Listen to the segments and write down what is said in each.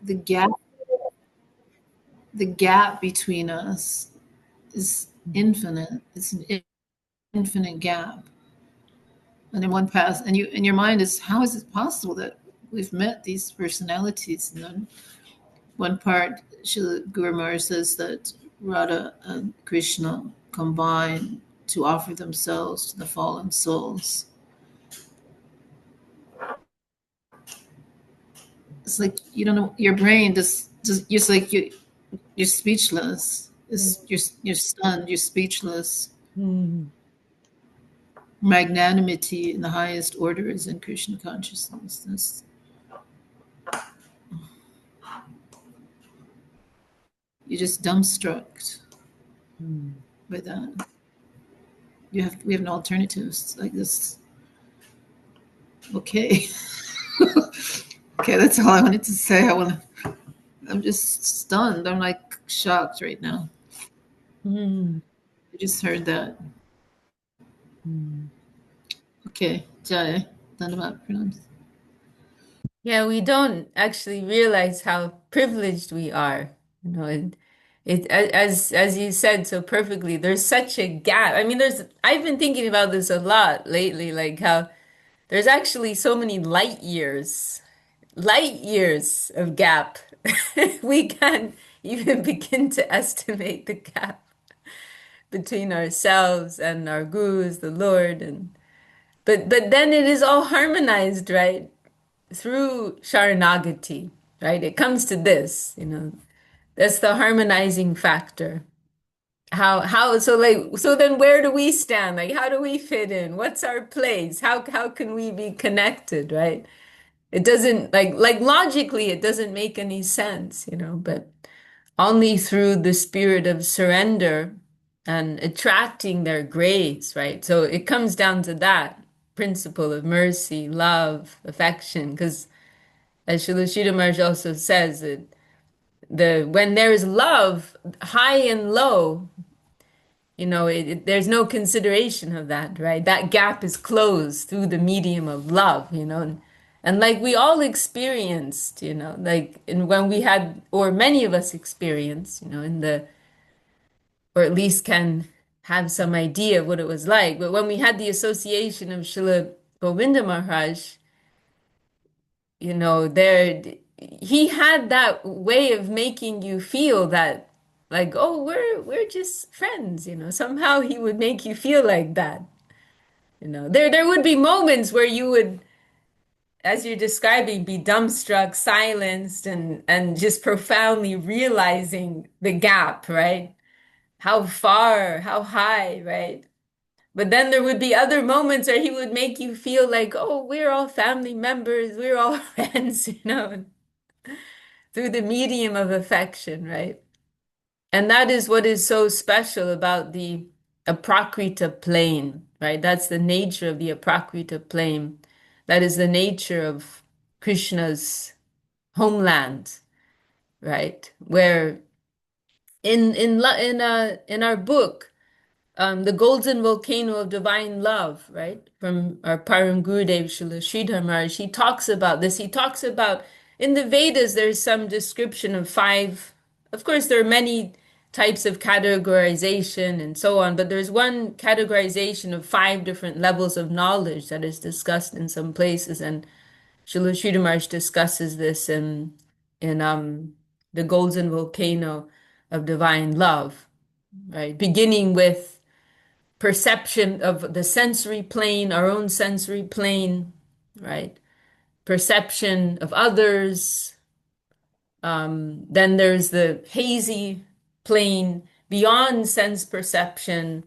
the gap the gap between us is infinite. It's an infinite gap. And in one pass, and you in your mind is, how is it possible that we've met these personalities? And then one part, Srila Guru Maharaj says that Radha and Krishna combine to offer themselves to the fallen souls. It's like you don't know, your brain just it's like you're speechless. You're stunned. You're speechless. Magnanimity in the highest order is in Krishna consciousness. You're just dumbstruck by that. We have no alternatives like this. Okay. Okay, that's all I wanted to say. I'm just stunned. I'm like shocked right now. I just heard that. Okay, Jai, Dandavat Pranams. Yeah, we don't actually realize how privileged we are. You know, as you said so perfectly, there's such a gap. I mean, I've been thinking about this a lot lately, like how there's actually so many light years of gap. We can't even begin to estimate the gap between ourselves and our gurus, the Lord, and but then it is all harmonized, right? Through Sharanagati, right? It comes to this, you know, that's the harmonizing factor. So then where do we stand? Like how do we fit in? What's our place? How can we be connected, right? It doesn't like logically it doesn't make any sense, you know, but only through the spirit of surrender and attracting their grace, right? So it comes down to that principle of mercy, love, affection, because as Srila Maharaj also says that when there is love, high and low, you know, there's no consideration of that, right? That gap is closed through the medium of love, you know. And like we all experienced, you know, like and when we had, or many of us experienced, you know, or at least can have some idea of what it was like. But when we had the association of Srila Govinda Maharaj, you know, he had that way of making you feel that like, oh, we're just friends, you know. Somehow he would make you feel like that. You know, there would be moments where you would, as you're describing, be dumbstruck, silenced, and just profoundly realizing the gap, right? How far, how high, right? But then there would be other moments where he would make you feel like, oh, we're all family members, we're all friends, you know, through the medium of affection, right? And that is what is so special about the aprakrita plane, right? That's the nature of the aprakrita plane. That is the nature of Krishna's homeland, right? Where in our book, the Golden Volcano of Divine Love, right? From our Param Gurudev Srila Sridhar Maharaj, he talks about this. He talks about in the Vedas, there's some description of five. Of course, there are many types of categorization and so on, but there's one categorization of five different levels of knowledge that is discussed in some places, and Srila Sridhar Maharaj discusses this in the Golden Volcano of Divine Love, right? Beginning with perception of the sensory plane, our own sensory plane, right? Perception of others. Then there's the hazy plane beyond sense perception,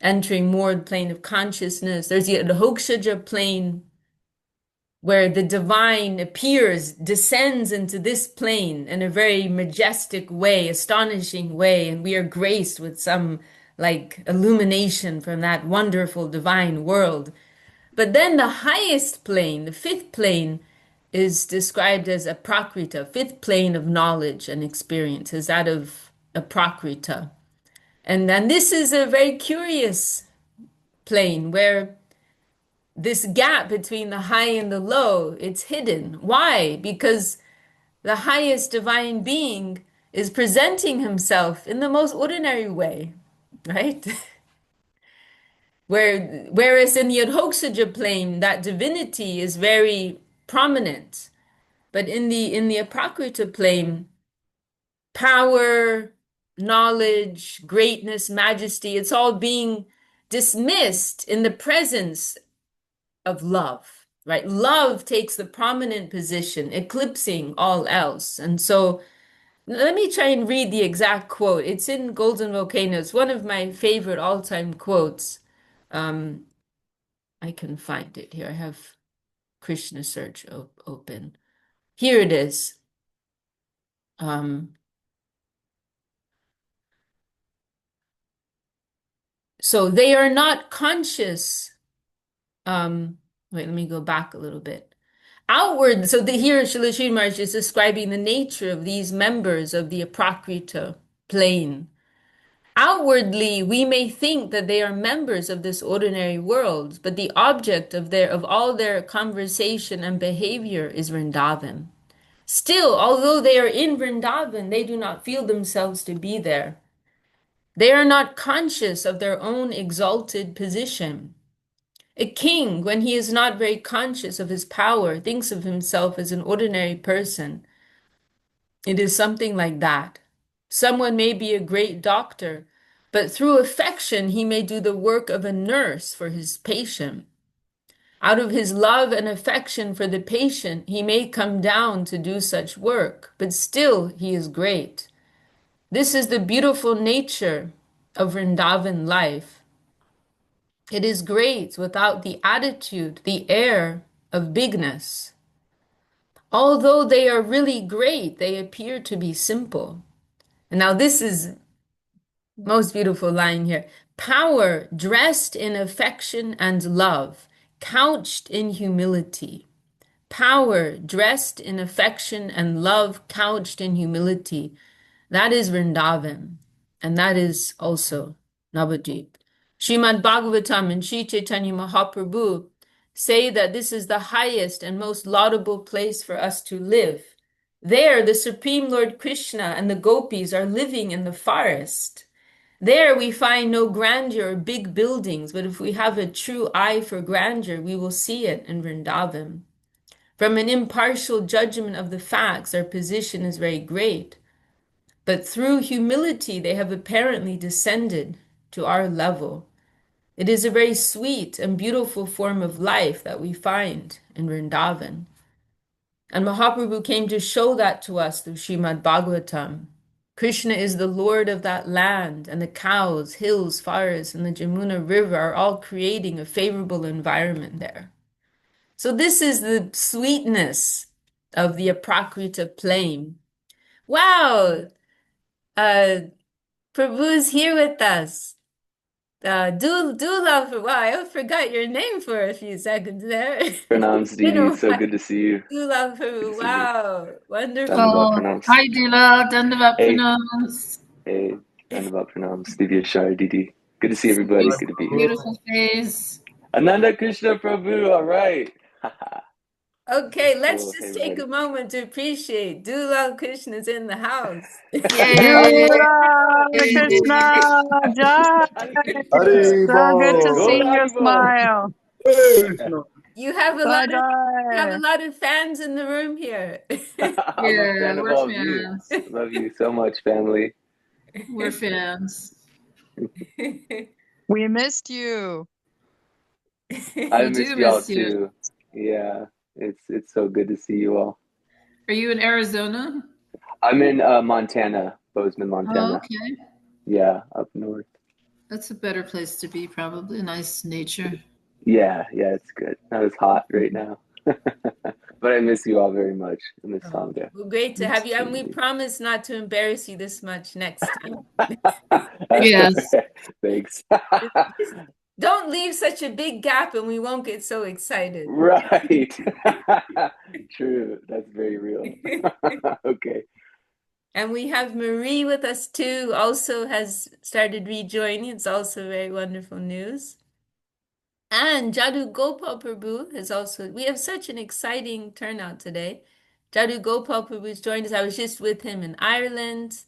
entering more the plane of consciousness. There's the Adhokshaja plane, where the divine appears, descends into this plane in a very majestic way, astonishing way, and we are graced with some like illumination from that wonderful divine world. But then the highest plane, the fifth plane, is described as a prakrita, fifth plane of knowledge and experience, is that of a prakrita. And then this is a very curious plane where this gap between the high and the low, it's hidden. Why? Because the highest divine being is presenting himself in the most ordinary way, right? Whereas in the Adhokshaja plane, that divinity is very prominent. But in the Aprakrita plane, power, knowledge, greatness, majesty, it's all being dismissed in the presence of love, right? Love takes the prominent position, eclipsing all else. And so let me try and read the exact quote. It's in Golden Volcano. It's one of my favorite all-time quotes. I can find it here. I have Krishna search open. Here it is. So they are not conscious. Wait, let me go back a little bit. Outward, so here Srila Sridhar Maharaj is describing the nature of these members of the Aprakrita plane. Outwardly, we may think that they are members of this ordinary world, but the object of all their conversation and behavior is Vrindavan. Still, although they are in Vrindavan, they do not feel themselves to be there. They are not conscious of their own exalted position. A king, when he is not very conscious of his power, thinks of himself as an ordinary person. It is something like that. Someone may be a great doctor, but through affection, he may do the work of a nurse for his patient. Out of his love and affection for the patient, he may come down to do such work, but still he is great. This is the beautiful nature of Vrindavan life. It is great without the attitude, the air of bigness. Although they are really great, they appear to be simple. And now this is most beautiful line here. Power dressed in affection and love, couched in humility. Power dressed in affection and love, couched in humility. That is Vrindavan, and that is also Navadvip. Srimad Bhagavatam and Śrī Chaitanya Mahāprabhu say that this is the highest and most laudable place for us to live. There, the Supreme Lord Krishna and the gopis are living in the forest. There we find no grandeur or big buildings, but if we have a true eye for grandeur, we will see it in Vrindavan. From an impartial judgment of the facts, their position is very great. But through humility, they have apparently descended to our level. It is a very sweet and beautiful form of life that we find in Vrindavan. And Mahaprabhu came to show that to us through Srimad Bhagavatam. Krishna is the Lord of that land, and the cows, hills, forests, and the Jamuna River are all creating a favorable environment there. So this is the sweetness of the Aprakrita plane. Wow! Prabhu's here with us. Dula, wow, I forgot your name for a few seconds there. Pranams, Didi. So good to see you. Dula, Prabhu, wow, wonderful. Pranams. Hi, Dila. Dandavat Hey. pranams. Hey, Dandavat Pranams. Divya Shari Didi. Good to see everybody. Good to be here. Beautiful face. Ananda Krishna Prabhu. All right. Okay, let's Cool. just Hey, take a moment to appreciate Dula Krishna's in the house. Yay. Krishna, Jai. Hari So good to Bol. see Go, your Hari Bol. smile. You have a lot of fans in the room here. I'm a fan of we're all of fans. you. Love you so much, family. We're fans. We missed you. I We missed do y'all miss you. too. Yeah, it's so good to see you all. Are you in Arizona? I'm in Montana, Bozeman, Montana. Oh, okay. Yeah, up north. That's a better place to be, probably. Nice nature. Yeah, it's good. Not as hot right now. But I miss you all very much in this song there. Well, great to have you. And we promise not to embarrass you this much next time. Yes. Thanks. Don't leave such a big gap and we won't get so excited. Right. True. That's very real. Okay. And we have Marie with us too, also has started rejoining. It's also very wonderful news. And Jadu Gopal Prabhu has also, we have such an exciting turnout today. Jadu Gopal Prabhu's joined us. I was just with him in Ireland.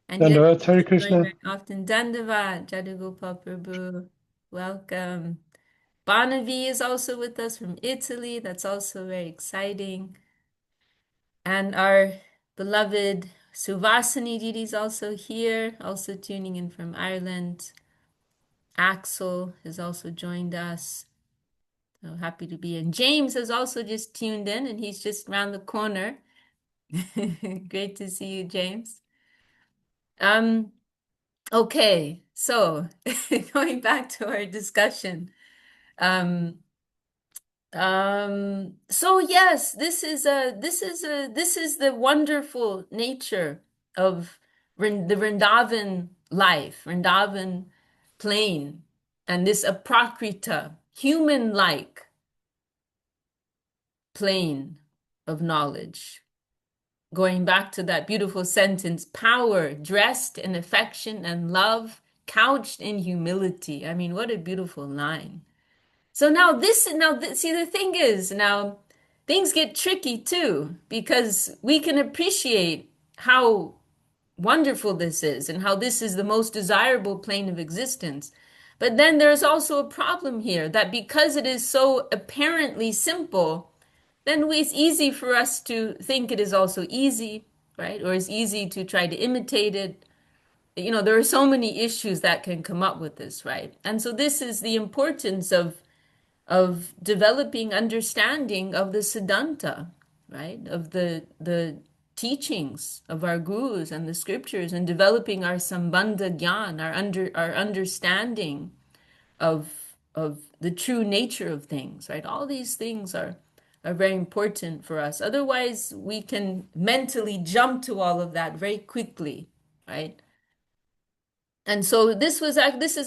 And yes, Dandavat, Hare he's joined Krishna. very often. Dandavat, Jadu Gopal Prabhu. Welcome. Banavi is also with us from Italy. That's also very exciting. And our beloved Suvasini Didi is also here, also tuning in from Ireland. Axel has also joined us. So happy to be in. James has also just tuned in, and he's just around the corner. Great to see you, James. Okay, so going back to our discussion. So yes, this is the wonderful nature of the Vrindavan life, Vrindavan plane, and this aprakrita, human-like plane of knowledge. Going back to that beautiful sentence, power dressed in affection and love, couched in humility. I mean, what a beautiful line. So see, the thing is, now things get tricky too, because we can appreciate how wonderful this is and how this is the most desirable plane of existence. But then there's also a problem here that because it is so apparently simple, then it's easy for us to think it is also easy, right? Or it's easy to try to imitate it. You know, there are so many issues that can come up with this, right? And so this is the importance of developing understanding of the Siddhānta, right? Of the teachings of our gurus and the scriptures, and developing our Sambandha Gyan, our understanding of the true nature of things, right? All these things are very important for us. Otherwise, we can mentally jump to all of that very quickly, right? And so this is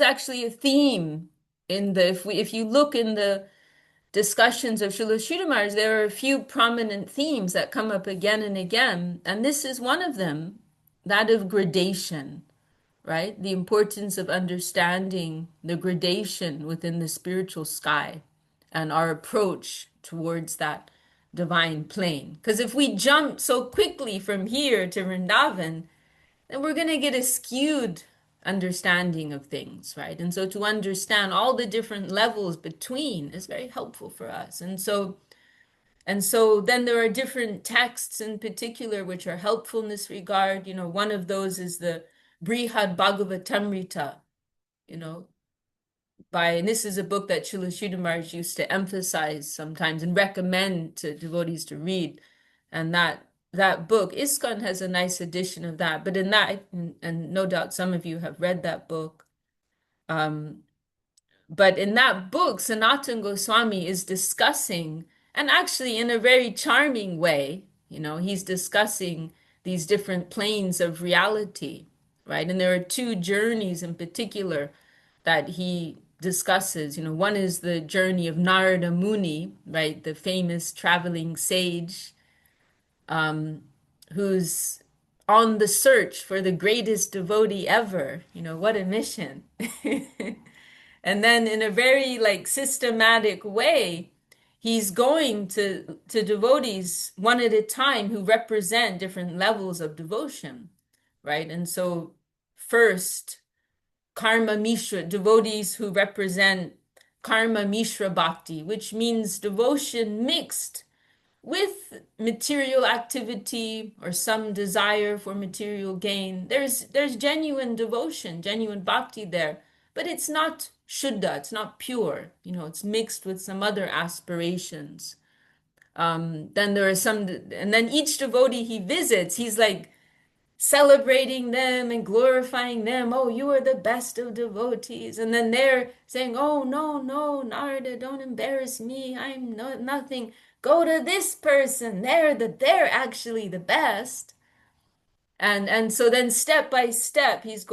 actually a theme in the if you look in the discussions of Srila Sridhar Maharaj, there are a few prominent themes that come up again and again, and this is one of them, that of gradation, right? The importance of understanding the gradation within the spiritual sky and our approach towards that divine plane. Because if we jump so quickly from here to Vrindavan, then we're going to get a skewed understanding of things, right? And so to understand all the different levels between is very helpful for us. And so then there are different texts in particular which are helpful in this regard. You know, one of those is the Brihad Bhagavatamrita, you know, and this is a book that Srila Sridhar Maharaj used to emphasize sometimes and recommend to devotees to read. And that book, ISKCON has a nice edition of that, but in that, and no doubt some of you have read that book, but in that book, Sanatana Goswami is discussing, and actually in a very charming way, you know, he's discussing these different planes of reality, right? And there are two journeys in particular that he discusses. You know, one is the journey of Narada Muni, right? The famous traveling sage, who's on the search for the greatest devotee ever. You know, what a mission. And then in a very systematic way, he's going to devotees one at a time who represent different levels of devotion, right? And so first, Karma Mishra, devotees who represent Karma Mishra Bhakti, which means devotion mixed with material activity or some desire for material gain. There's genuine devotion, genuine bhakti there, but it's not shuddha, it's not pure, you know, it's mixed with some other aspirations. Then there are some, and then each devotee he visits, he's like celebrating them and glorifying them. Oh, you are the best of devotees. And then they're saying, oh, no, Narada, don't embarrass me. I'm nothing. Go to this person. They're actually the best. And so then step by step, he's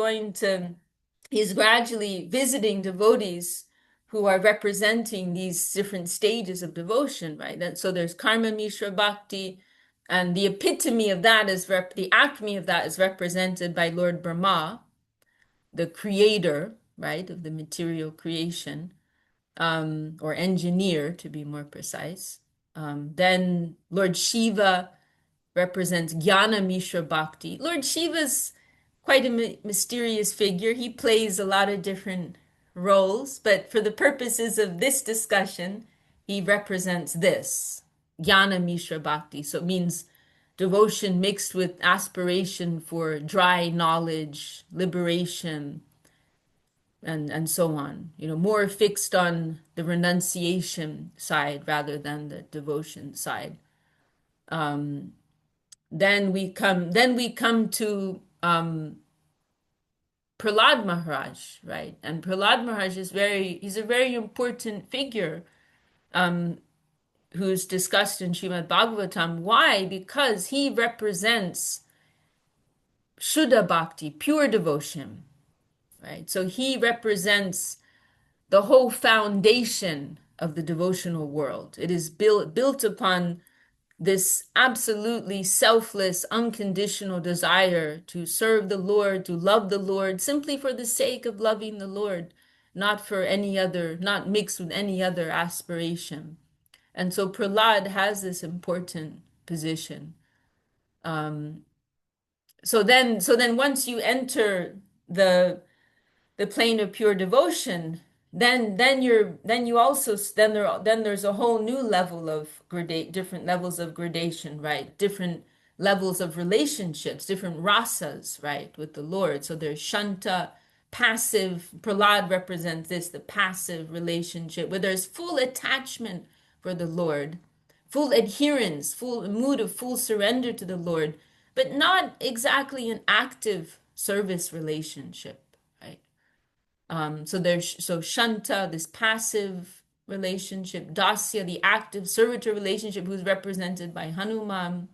gradually visiting devotees who are representing these different stages of devotion, right? And so there's Karma Mishra Bhakti, and the epitome of that is, the acme of that is represented by Lord Brahma, the creator, right, of the material creation, or engineer, to be more precise. Then Lord Shiva represents Jnana Mishra Bhakti. Lord Shiva's quite a mysterious figure. He plays a lot of different roles, but for the purposes of this discussion, he represents this, Jnana Mishra Bhakti. So it means devotion mixed with aspiration for dry knowledge, liberation, and so on. More fixed on the renunciation side rather than the devotion side. Then we come to Prahlad Maharaj, right? And Prahlad Maharaj he's a very important figure who's discussed in Srimad Bhagavatam. Why? Because he represents Shuddha Bhakti, pure devotion, right? So he represents the whole foundation of the devotional world. It is built upon this absolutely selfless, unconditional desire to serve the Lord, to love the Lord, simply for the sake of loving the Lord, not for any other, not mixed with any other aspiration. And so Prahlad has this important position. So then once you enter the plane of pure devotion, then there's a whole new level of different levels of gradation, right? Different levels of relationships, different rasas, right, with the Lord. So there's Shanta, passive. Prahlad represents this, the passive relationship, where there's full attachment for the Lord, full adherence, full mood of full surrender to the Lord, but not exactly an active service relationship, right? So Shanta, this passive relationship, Dasya, the active servitor relationship, who's represented by Hanuman.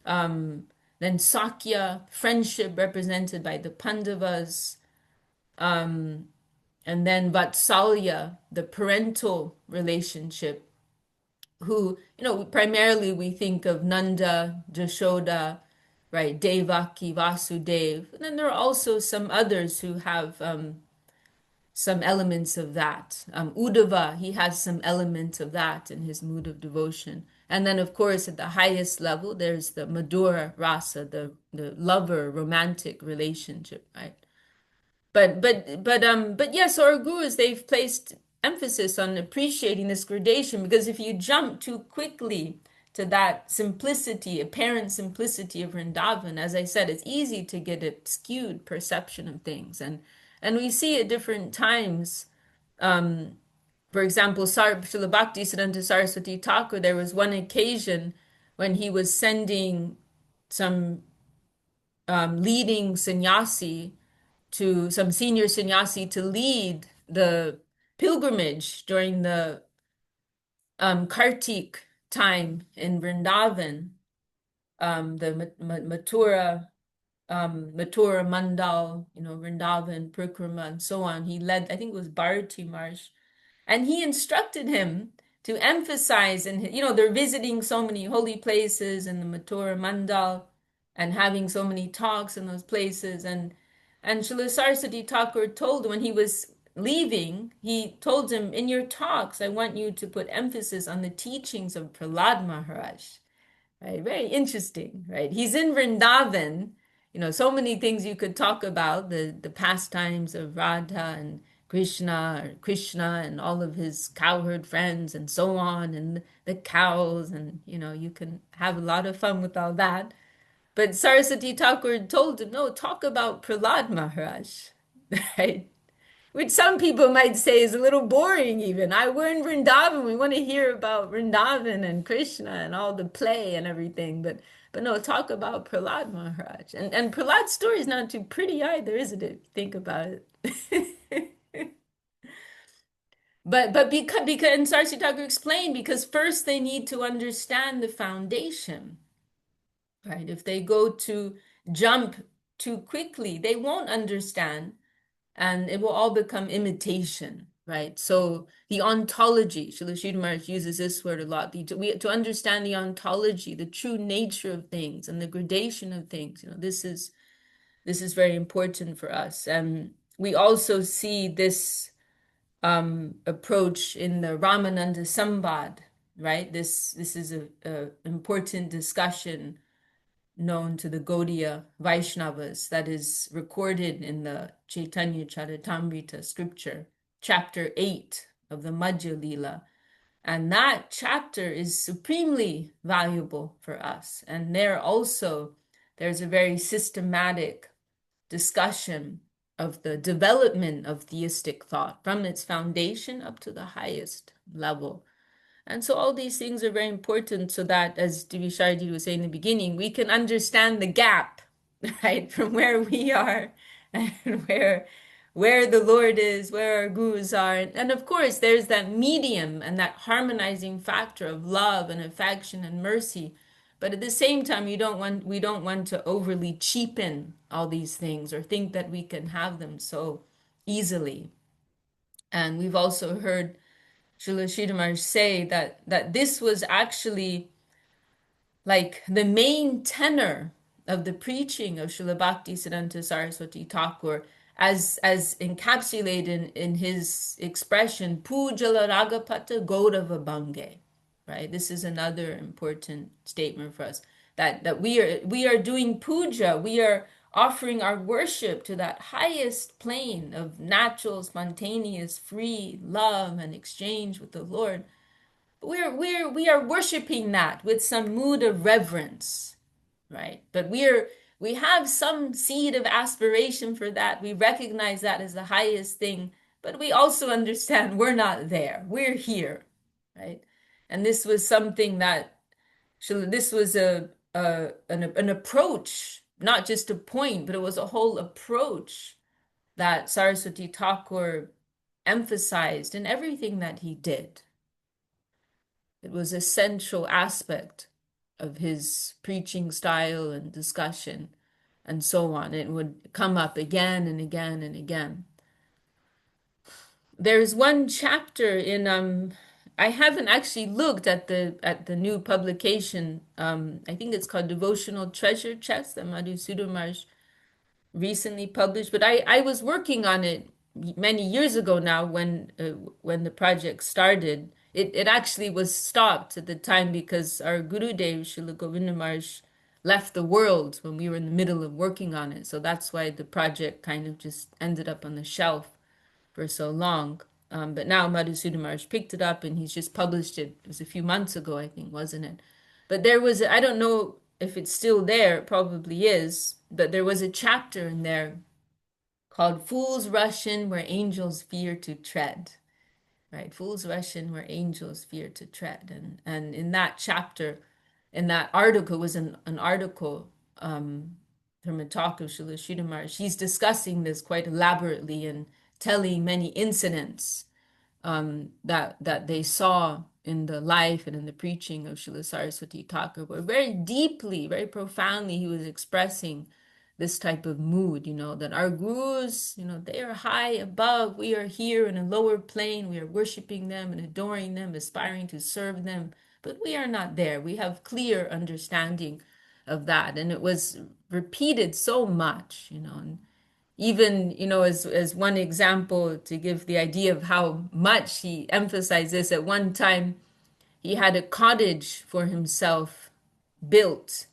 Then Sakya, friendship, represented by the Pandavas. And then Vatsalya, the parental relationship, who, primarily we think of Nanda, Jashoda, right, Devaki, Vasudev. And then there are also some others who have some elements of that. Uddhava, he has some elements of that in his mood of devotion. And then, of course, at the highest level, there's the Madhura Rasa, the lover, romantic relationship, right? But yes, our gurus, they've placed emphasis on appreciating this gradation, because if you jump too quickly to that simplicity, apparent simplicity of Vrindavan, as I said, it's easy to get a skewed perception of things. And we see at different times, for example, Srila Bhakti Siddhānta Saraswatī Ṭhākura, there was one occasion when he was sending some leading sannyasi some senior sannyasi to lead the pilgrimage during the Kartik time in Vrindavan, the Mathura Mandal, Vrindavan, Parikrama, and so on. He led, I think it was Bharati Marsh, and he instructed him to emphasize, and they're visiting so many holy places in the Mathura Mandal and having so many talks in those places. And Srila Saraswatī Ṭhākura told him, when he was leaving, he told him, in your talks, I want you to put emphasis on the teachings of Prahlad Maharaj. Right? Very interesting, right? He's in Vrindavan, so many things you could talk about, the pastimes of Radha and Krishna and all of his cowherd friends and so on, and the cows, and you can have a lot of fun with all that. But Saraswatī Ṭhākura told him, no, talk about Prahlad Maharaj, right? Which some people might say is a little boring even. We're in Vrindavan, we want to hear about Vrindavan and Krishna and all the play and everything. But no, talk about Prahlad Maharaj. And Prahlad's story is not too pretty either, isn't it? Think about it. But because and Saraswatī Ṭhākura explained, because first they need to understand the foundation. Right? If they go to jump too quickly, they won't understand, and it will all become imitation, right? So the ontology, Srila Śrī Maharaj uses this word a lot, to understand the ontology, the true nature of things and the gradation of things. This is very important for us. And we also see this approach in the Ramananda Sambad, right? This is a important discussion known to the Gauḍīya Vaishnavas that is recorded in the Chaitanya Charitamrita scripture, chapter 8 of the Madhya Lila. And that chapter is supremely valuable for us. And there also, there's a very systematic discussion of the development of theistic thought from its foundation up to the highest level. And so all these things are very important so that, as Divisharji was saying in the beginning, we can understand the gap, right, from where we are and where the Lord is, where our gurus are. And of course, there's that medium and that harmonizing factor of love and affection and mercy. But at the same time, we don't want to overly cheapen all these things or think that we can have them so easily. And we've also heard Srila Sridhar Maharaj say that this was actually like the main tenor of the preaching of Srila Bhakti Siddhānta Saraswatī Ṭhākura, as encapsulated in his expression, Pujala Ragapata Gaurava Bhange, right? This is another important statement for us, that we are doing puja, we are offering our worship to that highest plane of natural, spontaneous, free love and exchange with the Lord. We are worshiping that with some mood of reverence, right? But we have some seed of aspiration for that. We recognize that as the highest thing, but we also understand we're not there. We're here, right? And this was something that this was an approach, not just a point, but it was a whole approach that Saraswatī Ṭhākura emphasized in everything that he did. It was a central aspect of his preaching style and discussion and so on. It would come up again and again and again. There's one chapter in I haven't actually looked at the new publication. I think it's called Devotional Treasure Chest that Madhusudhan Maharaj recently published. But I was working on it many years ago now when the project started. It actually was stopped at the time because our Gurudev, Srila Govinda Maharaj, left the world when we were in the middle of working on it. So that's why the project kind of just ended up on the shelf for so long. But now Madhusudhan Maharaj picked it up and he's just published it. It was a few months ago, I think, wasn't it? But there was, I don't know if it's still there, it probably is, but there was a chapter in there called Fools Rush In Where Angels Fear to Tread. Right, fools rush in where angels fear to tread. And in that chapter, in that article, was an article from a talk of Srila Sridhar Maharaj. He's discussing this quite elaborately and telling many incidents that they saw in the life and in the preaching of Srila Saraswatī Ṭhākura. But very deeply, very profoundly, he was expressing this type of mood, that our gurus, they are high above. We are here in a lower plane. We are worshiping them and adoring them, aspiring to serve them. But we are not there. We have clear understanding of that. And it was repeated so much, and even, as one example to give the idea of how much he emphasized this, at one time he had a cottage for himself built.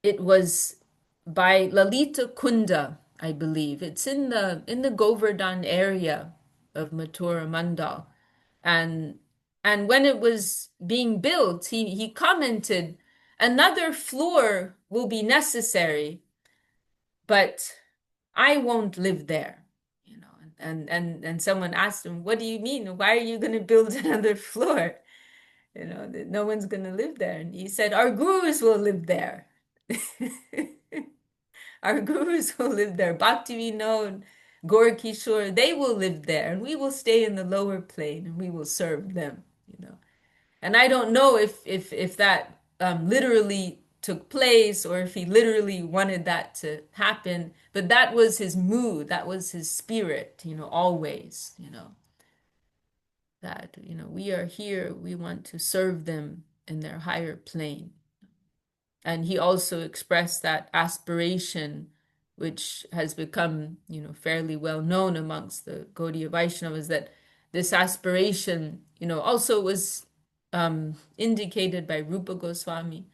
It was by Lalita Kunda, I believe. It's in the Govardhan area of Mathura Mandal. And when it was being built, he commented, another floor will be necessary, but I won't live there. And someone asked him, what do you mean? Why are you going to build another floor? No one's going to live there. And he said, our gurus will live there. Our gurus will live there. Bhakti Vinod, Gaur Kishore, they will live there, and we will stay in the lower plane and we will serve them. And I don't know if that literally took place or if he literally wanted that to happen, but that was his mood, that was his spirit, always, that, we are here, we want to serve them in their higher plane. And he also expressed that aspiration, which has become, fairly well known amongst the Gaudiya Vaishnavas, that this aspiration, also was indicated by Rupa Goswami,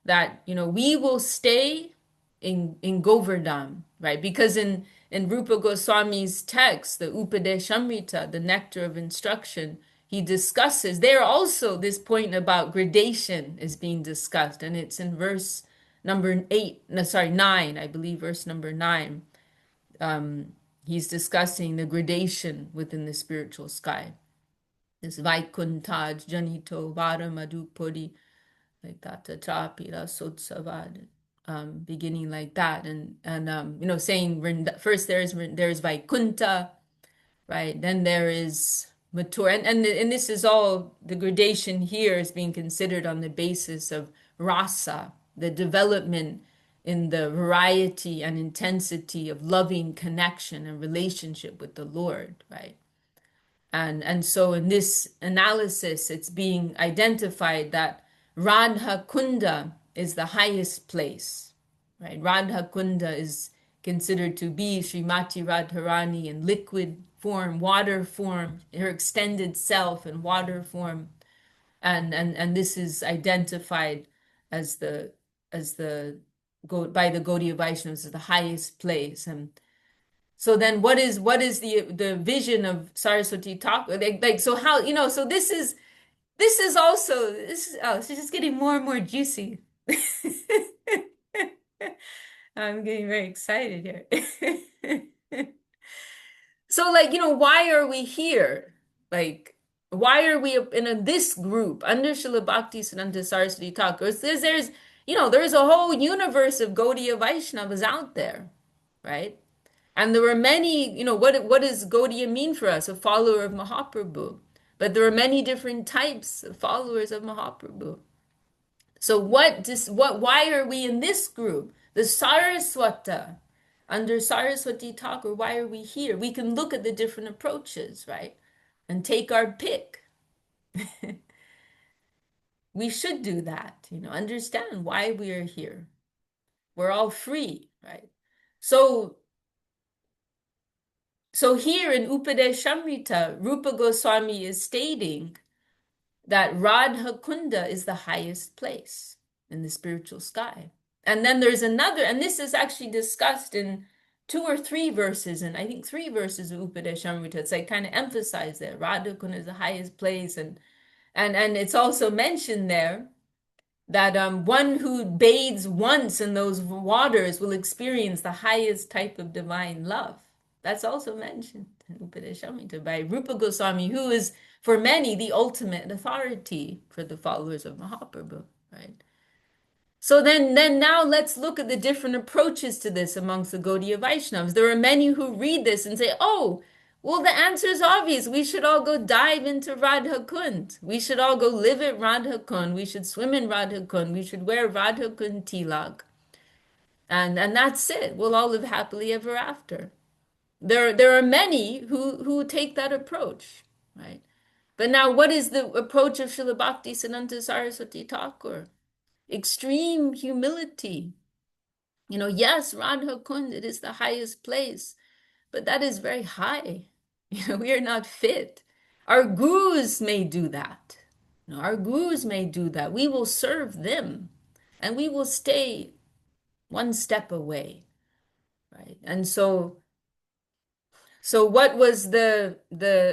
that, we will stay in Govardhan, right? Because in Rupa Goswami's text, the Upadeshamrita, the nectar of instruction, he discusses there also this point about gradation is being discussed, and it's in verse number 9, I believe, verse number 9. He's discussing the gradation within the spiritual sky. This Vaikuntaj Janito Vara Madhupuri, like that, Tatrapira Sotsavad, beginning like that, and saying first there's Vaikunta, right? Then there is Mathura, and this is all, the gradation here is being considered on the basis of rasa, the development in the variety and intensity of loving connection and relationship with the Lord, right? And so in this analysis, it's being identified that Radha Kunda is the highest place, right? Radha Kunda is considered to be Srimati Radharani in liquid form, water form, her extended self in water form, and this is identified as by the Gauḍīya Vaishnavas as the highest place. And so then what is the vision of Saraswatī Ṭhākura? Like so how, so this is also, this is just getting more and more juicy. I'm getting very excited here. So why are we here? Like, why are we in this group under Śrīla Bhakti Siddhānta Saraswatī Ṭhākura? There's a whole universe of Gauḍīya Vaishnavas out there, right? And there were many, what does Gauḍīya mean for us? A follower of Mahaprabhu. But there are many different types of followers of Mahaprabhu. So why are we in this group? The Saraswata, under Saraswatī Ṭhākura, why are we here? We can look at the different approaches, right? And take our pick. We should do that, understand why we are here. We're all free, right? So here in Upadeshamrita, Rupa Goswami is stating that Radha Kunda is the highest place in the spiritual sky. And then there's another, and this is actually discussed in 2 or 3 verses, and I think 3 verses of Upadeshamrita. It's like kind of emphasized there. Radha Kunda is the highest place, and it's also mentioned there that one who bathes once in those waters will experience the highest type of divine love. That's also mentioned in Upadeshamrita by Rupa Goswami, who is, for many, the ultimate authority for the followers of Mahaprabhu, right? So then now let's look at the different approaches to this amongst the Gauḍīya Vaishnavas. There are many who read this and say, oh, well, the answer is obvious. We should all go dive into Radha Kund. We should all go live at Radha Kund. We should swim in Radha Kund. We should wear Radha Kund tilak. And that's it. We'll all live happily ever after. There are many who take that approach, right? But now what is the approach of Śrīla Bhakti Siddhānta Saraswatī Ṭhākura? Extreme humility. Yes, Radha Kund, it is the highest place, but that is very high. We are not fit. Our gurus may do that. Our gurus may do that. We will serve them, and we will stay one step away, right? And so what was the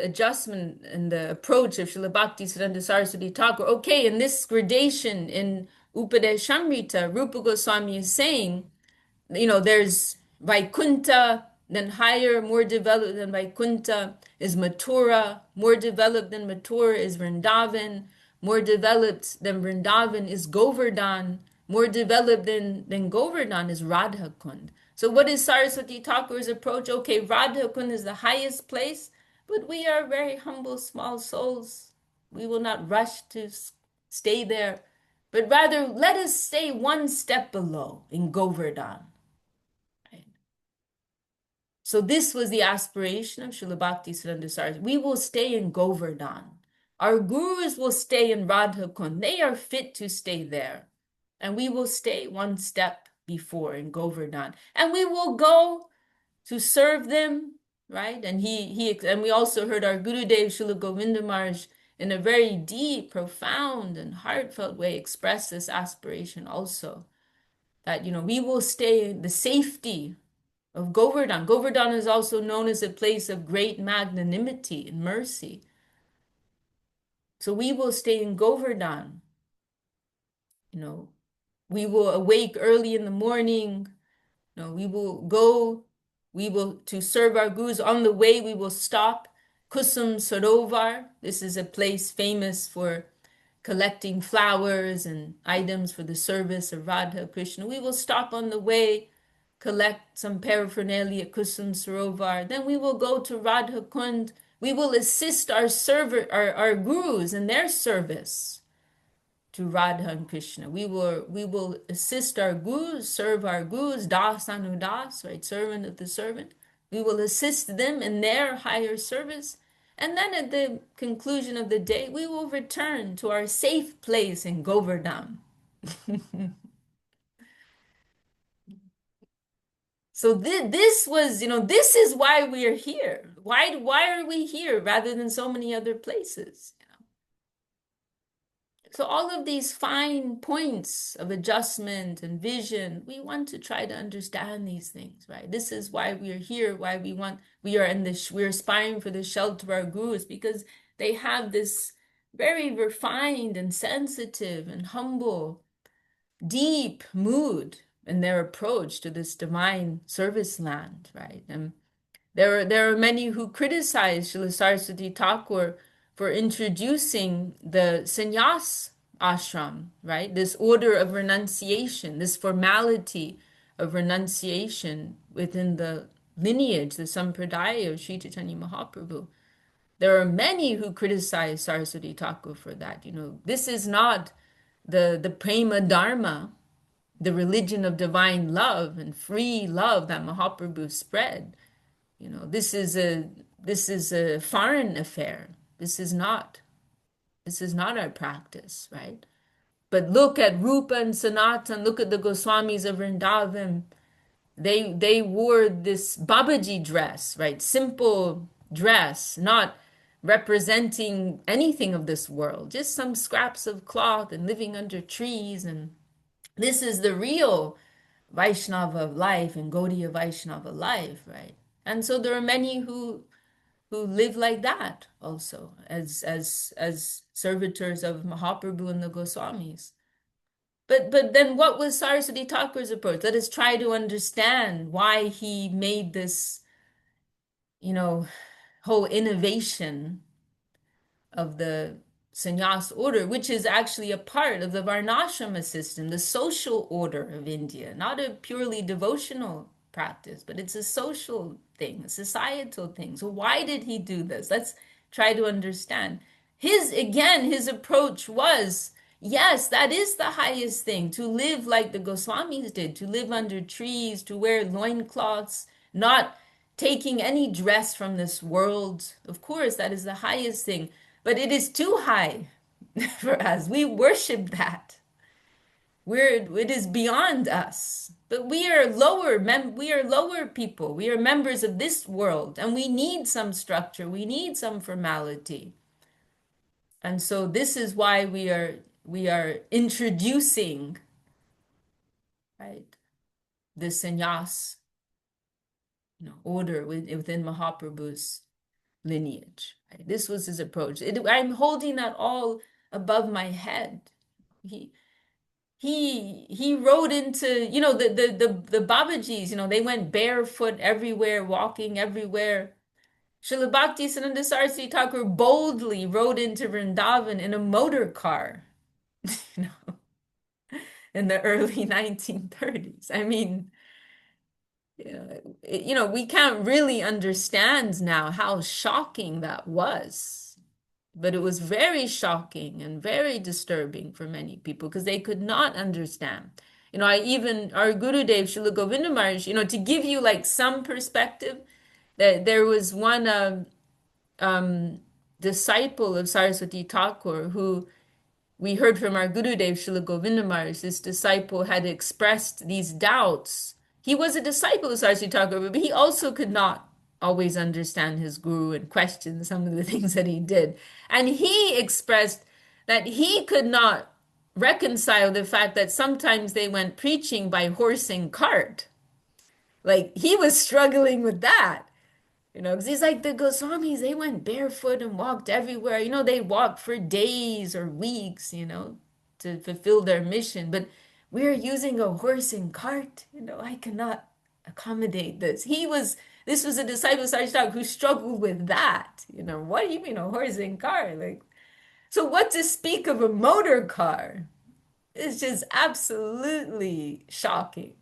adjustment and the approach of Śrīla Bhakti Siddhānta Saraswatī Ṭhākura? Okay, in this gradation in Upadeshamrita, Rupa Goswami is saying, there's Vaikunta, then higher, more developed than Vaikunta is Mathura, more developed than Mathura is Vrindavan, more developed than Vrindavan is Govardhan, more developed than Govardhan is Radha Kund. So what is Saraswatī Ṭhākura's approach? Okay, Radha Kund is the highest place, but we are very humble, small souls. We will not rush to stay there, but rather let us stay one step below in Govardhan. Right? So this was the aspiration of Śrīla Bhakti Siddhānta Saraswatī. We will stay in Govardhan. Our gurus will stay in Radha Kund. They are fit to stay there. And we will stay one step before in Govardhan. And we will go to serve them, right? And we also heard our Gurudev Srila Govinda Maharaj in a very deep, profound, and heartfelt way, expressed this aspiration also, that, we will stay in the safety of Govardhan. Govardhan is also known as a place of great magnanimity and mercy. So we will stay in Govardhan. We will awake early in the morning. We will go, to serve our gurus. On the way, we will stop Kusum Sarovar. This is a place famous for collecting flowers and items for the service of Radha Krishna. We will stop on the way, collect some paraphernalia at Kusum Sarovar. Then we will go to Radha Kund. We will assist our gurus in their service to Radha and Krishna. We will assist our gurus, serve our gurus, das anudas, right, servant of the servant. We will assist them in their higher service. And then at the conclusion of the day, we will return to our safe place in Govardhan. So this was, this is why we are here. Why are we here rather than so many other places? So all of these fine points of adjustment and vision, we want to try to understand these things, right? This is why we are here, why we're aspiring for the shelter of our gurus, because they have this very refined and sensitive and humble, deep mood in their approach to this divine service land, right? And there are many who criticize Śrīla Saraswatī Ṭhākura for introducing the sannyas ashram, right? This order of renunciation, this formality of renunciation within the lineage, the Saṁpradāya of Śrī Chaitanya Mahāprabhu. There are many who criticize Saraswatī Ṭhākura for that. This is not the prema dharma, the religion of divine love and free love that Mahaprabhu spread. This is a foreign affair. This is not our practice, right? But look at Rupa and Sanatan, look at the Goswamis of Vrindavan. They wore this Babaji dress, right? Simple dress, not representing anything of this world, just some scraps of cloth and living under trees. And this is the real Vaishnava life and Gauḍīya Vaishnava life, right? And so there are many who live like that also as servitors of Mahaprabhu and the Goswamis. But then what was Saraswatī Ṭhākura's approach? Let us try to understand why he made this, whole innovation of the sannyas order, which is actually a part of the varnashrama system, the social order of India, not a purely devotional practice, but it's a social thing, a societal thing. So why did he do this? Let's try to understand. His approach was, yes, that is the highest thing, to live like the Goswamis did, to live under trees, to wear loincloths, not taking any dress from this world. Of course, that is the highest thing, but it is too high for us. We worship that. It is beyond us. But we are lower people. We are members of this world, and we need some structure. We need some formality. And so this is why we are introducing, right, the sannyas order within Mahaprabhu's lineage. Right? This was his approach. I'm holding that all above my head. He rode into, the Babajis, they went barefoot everywhere, walking everywhere. Srila Bhaktisiddhanta Saraswatī Thakur boldly rode into Vrindavan in a motor car, in the early 1930s. I mean, we can't really understand now how shocking that was. But it was very shocking and very disturbing for many people because they could not understand. Our Gurudev, Srila Govinda Maharaj, to give you like some perspective, that there was one disciple of Saraswatī Thakur who we heard from our Gurudev, Srila Govinda Maharaj. This disciple had expressed these doubts. He was a disciple of Saraswatī Thakur, but he also could not always understand his guru and question some of the things that he did. And he expressed that he could not reconcile the fact that sometimes they went preaching by horse and cart. Like he was struggling with that, because he's like, the Goswamis, they went barefoot and walked everywhere. They walked for days or weeks, to fulfill their mission. But we're using a horse and cart. I cannot accommodate this. This was a disciple of Saraswatī who struggled with that. What do you mean a horse and cart? Like, so what to speak of a motor car? It's just absolutely shocking,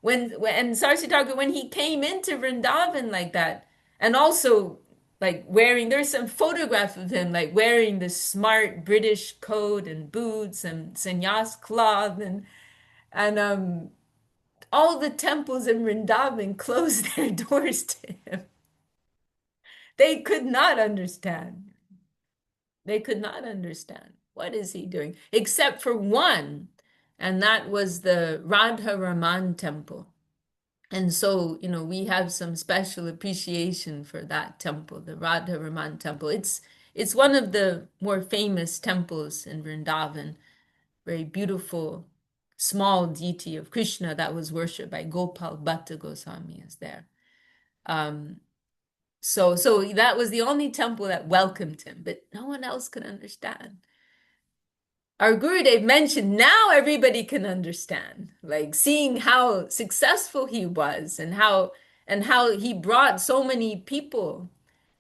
when Saraswatī, when he came into Vrindavan like that, and also like there's some photograph of him like wearing this smart British coat and boots and sannyas cloth, and all the temples in Vrindavan closed their doors to him. They could not understand. They could not understand. What is he doing? Except for one, and that was the Radha Raman temple. And so, we have some special appreciation for that temple, the Radha Raman temple. It's one of the more famous temples in Vrindavan. Very beautiful, small deity of Krishna that was worshipped by Gopal Bhatta Goswami is there. So that was the only temple that welcomed him, but no one else could understand. Our Gurudev mentioned now everybody can understand, like seeing how successful he was and how he brought so many people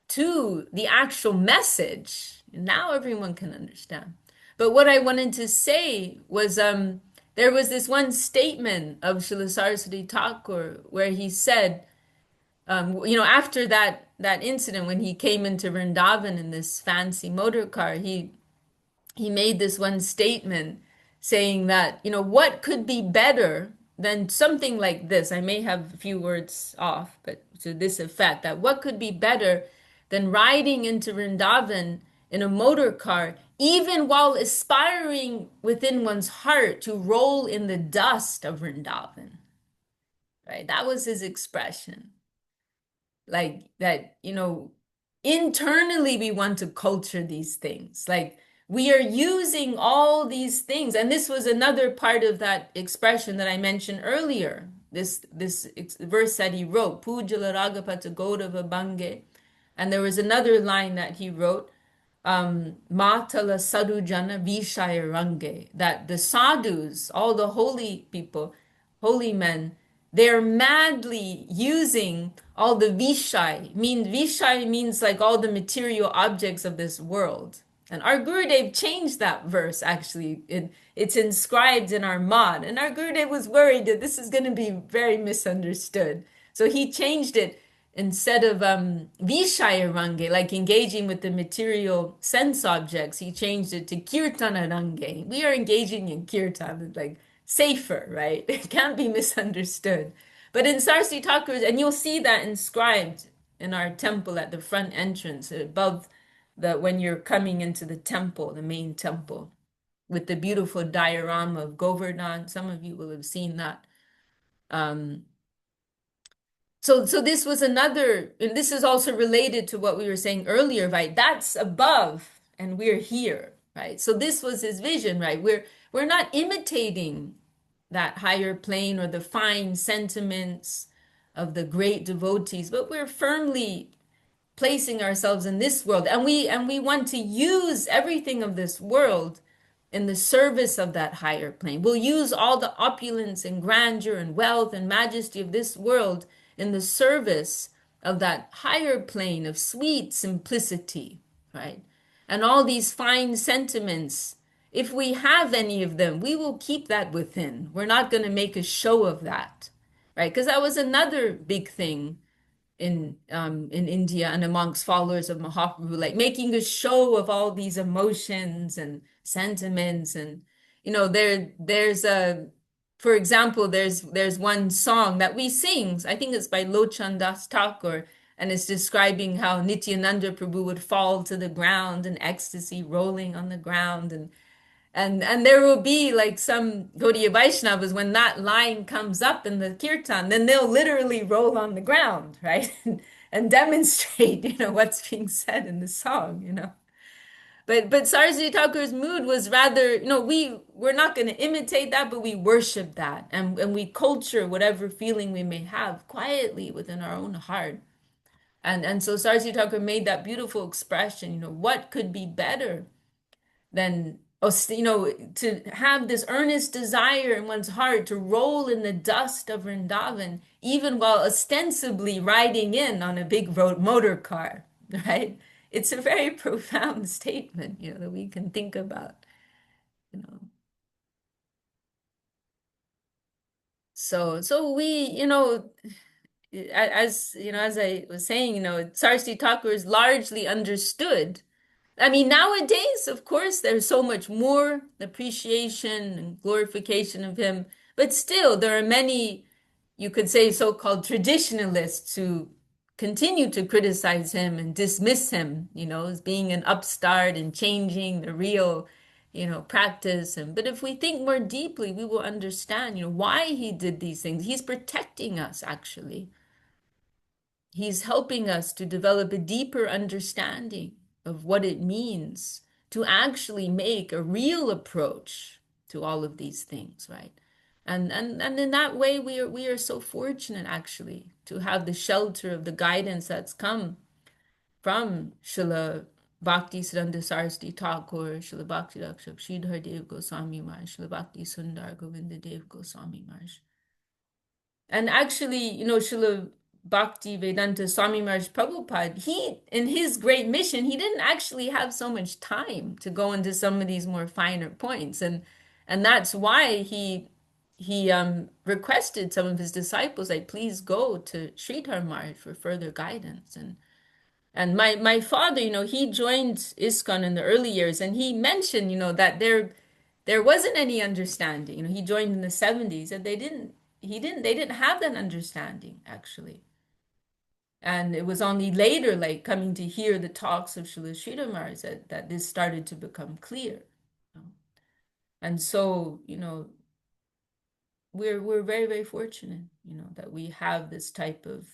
to the actual message. Now everyone can understand. But what I wanted to say was there was this one statement of Śrīla Saraswatī Ṭhākura where he said, after that incident when he came into Vrindavan in this fancy motor car, he made this one statement saying that, what could be better than something like this? I may have a few words off, but to this effect, that what could be better than riding into Vrindavan in a motor car, even while aspiring within one's heart to roll in the dust of Vrindavan, right? That was his expression. Like that, internally we want to culture these things. Like, we are using all these things. And this was another part of that expression that I mentioned earlier. This verse that he wrote, Pujala Ragapata Gaurava Bange. And there was another line that he wrote, Matala Sadhujana Vishaya Range, that the sadhus, all the holy people, holy men, they're madly using all the Vishai. Vishai means like all the material objects of this world. And our Gurudev changed that verse, actually. It's inscribed in our mod. And our Gurudev was worried that this is going to be very misunderstood. So he changed it. Instead of Vishaya Range, like engaging with the material sense objects, he changed it to Kirtana Range. We are engaging in Kirtan, like safer, right? It can't be misunderstood. But in Saraswatī Ṭhākura's, and you'll see that inscribed in our temple at the front entrance, above when you're coming into the temple, the main temple, with the beautiful diorama of Govardhan. Some of you will have seen that. So this was another, and this is also related to what we were saying earlier, right? That's above and we're here, right? So this was his vision, right? We're not imitating that higher plane or the fine sentiments of the great devotees, but we're firmly placing ourselves in this world, and we want to use everything of this world in the service of that higher plane. We'll use all the opulence and grandeur and wealth and majesty of this world in the service of that higher plane of sweet simplicity, right? And all these fine sentiments, if we have any of them, we will keep that within. We're not going to make a show of that, right? Because that was another big thing in India and amongst followers of Mahaprabhu, like making a show of all these emotions and sentiments. And there's for example, there's one song that we sing, I think it's by Lochan Das Thakur, and it's describing how Nityananda Prabhu would fall to the ground in ecstasy, rolling on the ground, and there will be like some Gauḍīya Vaishnavas, when that line comes up in the kirtan, then they'll literally roll on the ground, right? and demonstrate, what's being said in the song. But Saraswati Thakur's mood was rather, we're not going to imitate that, but we worship that, and we culture whatever feeling we may have quietly within our own heart. And so Saraswati Thakur made that beautiful expression, what could be better than, to have this earnest desire in one's heart to roll in the dust of Vrindavan, even while ostensibly riding in on a big motor car, right? It's a very profound statement, that we can think about, So we, as I was saying, Saraswati Thakur is largely understood. I mean, nowadays, of course, there's so much more appreciation and glorification of him, but still there are many, you could say, so-called traditionalists who continue to criticize him and dismiss him, as being an upstart and changing the real, practice. But if we think more deeply, we will understand, why he did these things. He's protecting us, actually. He's helping us to develop a deeper understanding of what it means to actually make a real approach to all of these things, right? And in that way, we are so fortunate, actually, to have the shelter of the guidance that's come from Srila Bhakti Siddhānta Saraswati Ṭhākura, Srila Bhakti Rakshak Sridhar Dev Goswami Maharaj, Srila Bhakti Sundar Govinda Dev Goswami Maharaj. And actually, Srila Bhakti Vedanta Swami Maharaj Prabhupada, in his great mission, he didn't actually have so much time to go into some of these more finer points. And that's why he requested some of his disciples, like, please go to Sridhar Maharaj for further guidance. And my father, he joined ISKCON in the early years, and he mentioned, that there wasn't any understanding. He joined in the 70s, and they didn't have that understanding, actually. And it was only later, like coming to hear the talks of Srila Sridhar Maharaj, that this started to become clear. And so, we're very, very fortunate, that we have this type of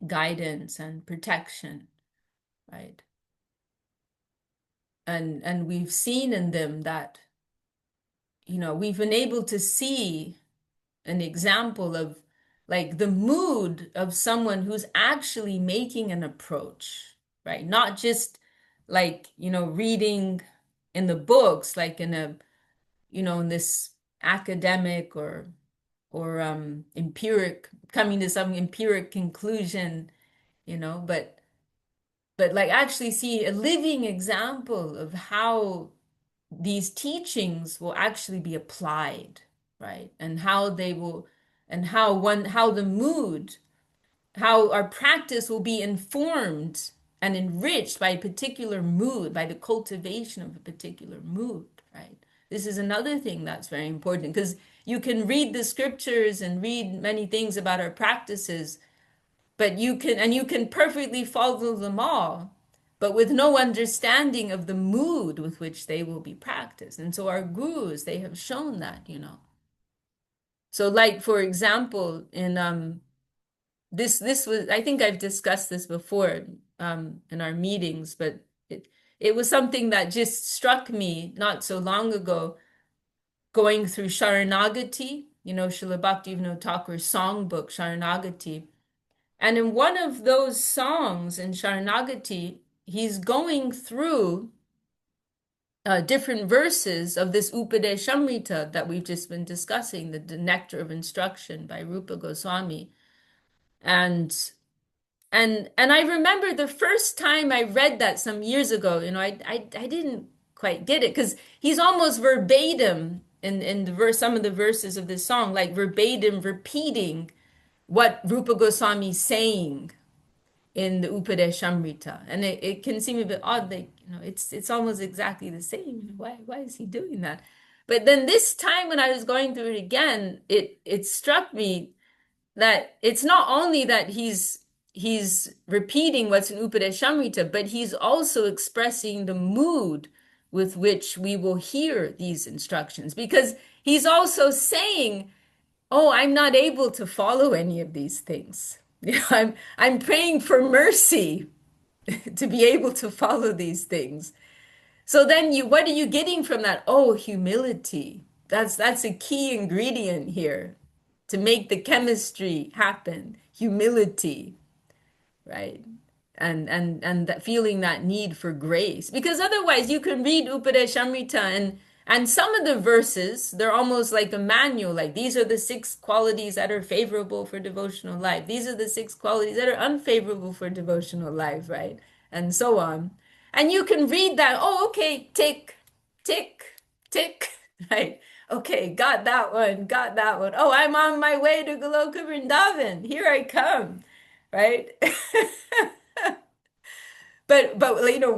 guidance and protection, right? And we've seen in them that, we've been able to see an example of, like, the mood of someone who's actually making an approach, right? Not just like, reading in the books, like in a, in this academic or empiric, coming to some empiric conclusion, but like actually see a living example of how these teachings will actually be applied, right? And how they will, and how the mood, how our practice will be informed and enriched by a particular mood, by the cultivation of a particular mood, right? This is another thing that's very important, because you can read the scriptures and read many things about our practices, but you can perfectly follow them all, but with no understanding of the mood with which they will be practiced. And so our gurus, they have shown that, So like, for example, in this was, I think I've discussed this before in our meetings, but it was something that just struck me not so long ago, going through Sharanagati, Srila Bhaktivinoda Thakur's songbook, Sharanagati. And in one of those songs in Sharanagati, he's going through different verses of this Upadeshamrita that we've just been discussing, the Nectar of Instruction by Rupa Goswami. And I remember the first time I read that some years ago, I didn't quite get it, because he's almost verbatim in the verse, some of the verses of this song, like verbatim repeating what Rupa Goswami is saying in the Upadeshamrita. And it can seem a bit odd, like, it's almost exactly the same. Why is he doing that? But then this time when I was going through it again, it struck me that it's not only that he's repeating what's in Upadeshamrita, but he's also expressing the mood with which we will hear these instructions, because he's also saying, oh, I'm not able to follow any of these things, I'm praying for mercy to be able to follow these things. So then what are you getting from that? Oh, humility. That's a key ingredient here to make the chemistry happen. Humility, right? And that feeling that need for grace. Because otherwise you can read Upadeshamrita and some of the verses, they're almost like a manual, like these are the 6 qualities that are favorable for devotional life. These are the 6 qualities that are unfavorable for devotional life, right? And so on. And you can read that, oh, okay, tick, tick, tick, right? Okay, got that one, got that one. Oh, I'm on my way to Goloka Vrindavan. Here I come, right? But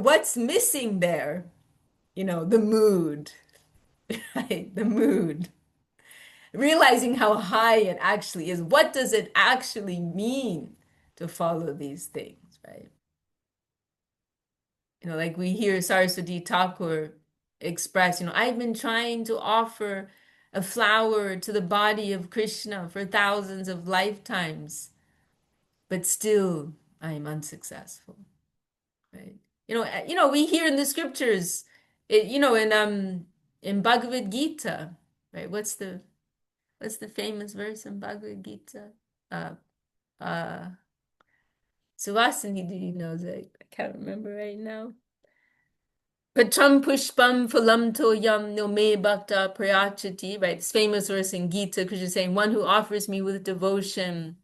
what's missing there? The mood, right? The mood. Realizing how high it actually is. What does it actually mean to follow these things, right? Like we hear Saraswatī Ṭhākura express, I've been trying to offer a flower to the body of Krishna for thousands of lifetimes, but still I'm unsuccessful, right? We hear in the scriptures, in Bhagavad Gita, right? What's the famous verse in Bhagavad Gita? Suvasini, do you know that? I can't remember right now. Patram pushpam phalam toyam no me bhakta prayachati, right? This famous verse in Gita, Krishna is saying, one who offers me with devotion,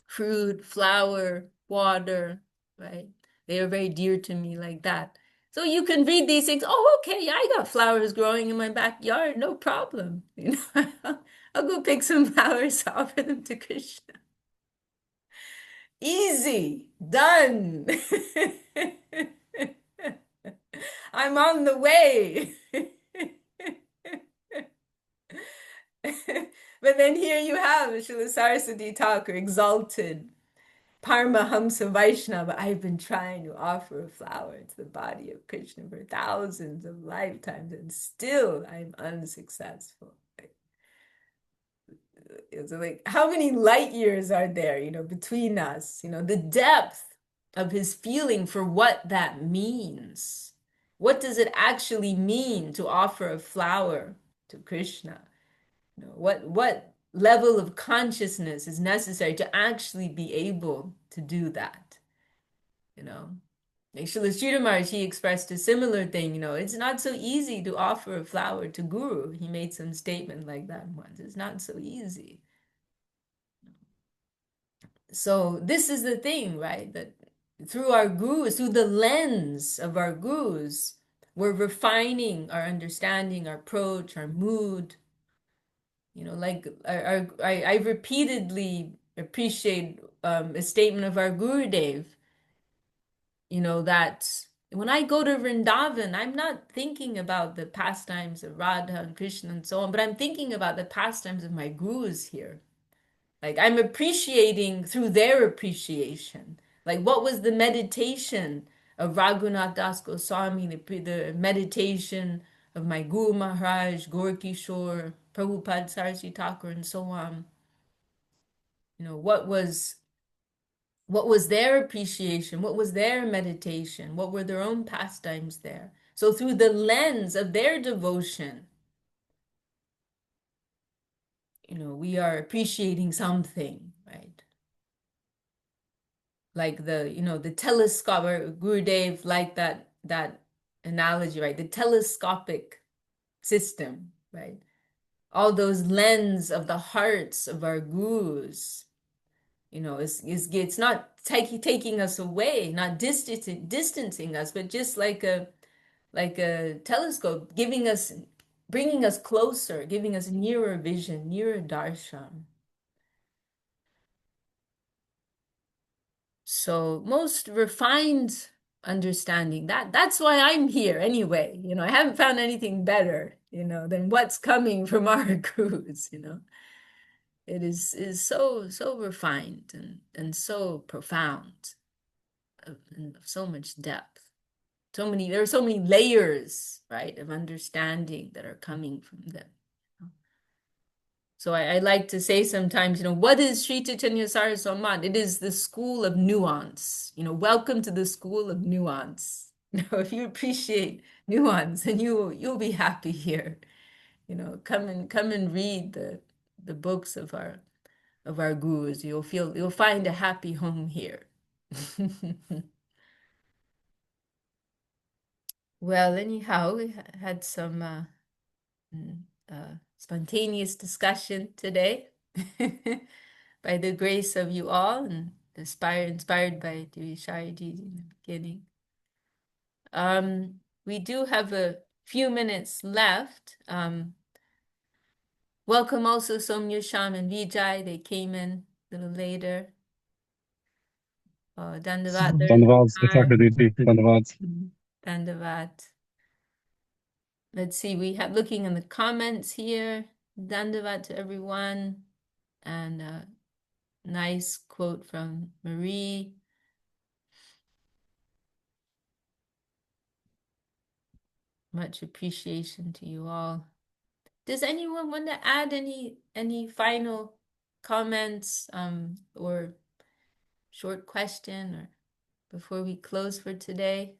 fruit, flower, water, right? They are very dear to me, like that. So you can read these things. Oh, okay, yeah, I got flowers growing in my backyard, no problem. I'll go pick some flowers, offer them to Krishna. Easy, done. I'm on the way. But then here you have Srila Saraswatī Ṭhākura, exalted Paramahamsa Vaishnava. I've been trying to offer a flower to the body of Krishna for thousands of lifetimes, and still I'm unsuccessful. So like, how many light years are there, between us? The depth of his feeling for what that means. What does it actually mean to offer a flower to Krishna? What level of consciousness is necessary to actually be able to do that? Like Srila Śrīla Maharaj, he expressed a similar thing, it's not so easy to offer a flower to Guru. He made some statement like that once. It's not so easy. So this is the thing, right? That through our gurus, through the lens of our gurus, we're refining our understanding, our approach, our mood. Like I repeatedly appreciate a statement of our Gurudev, that when I go to Vrindavan, I'm not thinking about the pastimes of Radha and Krishna and so on, but I'm thinking about the pastimes of my gurus here. Like I'm appreciating through their appreciation. Like what was the meditation of Raghunath Das Goswami, the meditation of my Guru Maharaj, Gaur Kishore, Prabhupada, Saraswatī Ṭhākura, and so on. What was their appreciation? What was their meditation? What were their own pastimes there? So through the lens of their devotion, we are appreciating something, right? Like the telescope, or Gurudev liked that analogy, right? The telescopic system, right? All those lens of the hearts of our gurus, it's not taking us away, not distancing us, but just like a telescope, bringing us closer, giving us nearer vision, nearer darshan. So most refined understanding, that's why I'm here anyway. I haven't found anything better, than what's coming from our gurus, It is so refined and so profound, and of so much depth. There are so many layers, right, of understanding that are coming from them. So I like to say sometimes, what is Śrī Chaitanya Saraswata Math? It is the school of nuance. Welcome to the school of nuance. If you appreciate nuance, then you'll be happy here. Come and read the books of our gurus. You'll find a happy home here. Well, anyhow, we had some spontaneous discussion today by the grace of you all, and inspired by Shariji in the beginning. We do have a few minutes left. Welcome also Somya, Sham, and Vijay. They came in a little later. Dandavat. Dandavat, Dandavat. Dandavat. Let's see, we have, looking in the comments here, Dandavat to everyone, and a nice quote from Marie. Much appreciation to you all. Does anyone want to add any final comments or short question or before we close for today?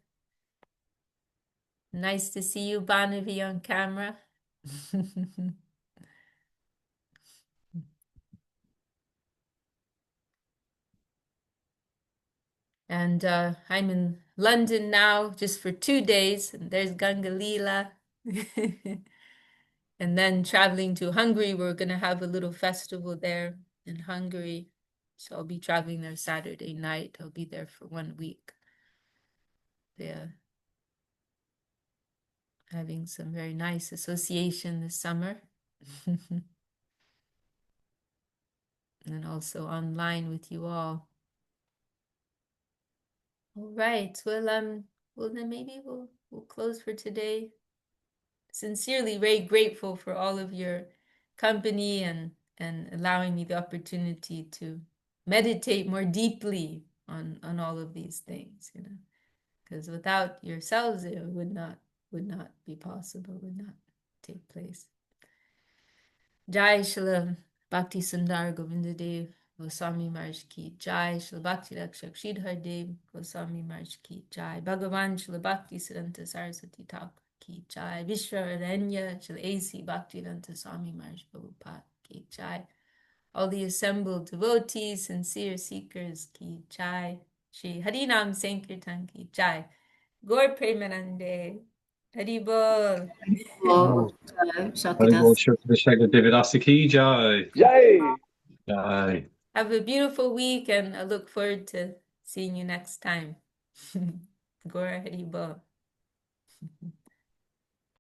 Nice to see you, Banavi, on camera. And I'm in London now just for 2 days, and there's Gauḍīya. And then traveling to Hungary. We're going to have a little festival there in Hungary. So I'll be traveling there Saturday night. I'll be there for 1 week. They're having some very nice association this summer. And also online with you all. All right. Well, then maybe we'll close for today. Sincerely very grateful for all of your company and allowing me the opportunity to meditate more deeply on all of these things, because without yourselves it would not be possible, would not take place. Jai Shri Bhakti Sundar Govinda Dev Goswami Maharaj ki Jai, Shri Bhakti Rakshak Sridhar Dev Goswami Maharaj ki Jai, Bhagavan Shri Bhakti Siddhānta Saraswatī Ṭhākura ki Jai, Vishwaranya Shri A.C. Bhaktivedanta Swami Maharaj Prabhupada ki Jai, all the assembled devotees, sincere seekers ki Jai, Shri Harinam Sankirtan ki Jai, Gaur Premanande, Haribol. Oh, Haribol Shaktas. Shri Krishna Devidasi ki Jai. Yay! Jai. Have a beautiful week, and I look forward to seeing you next time. Gaur Haribol.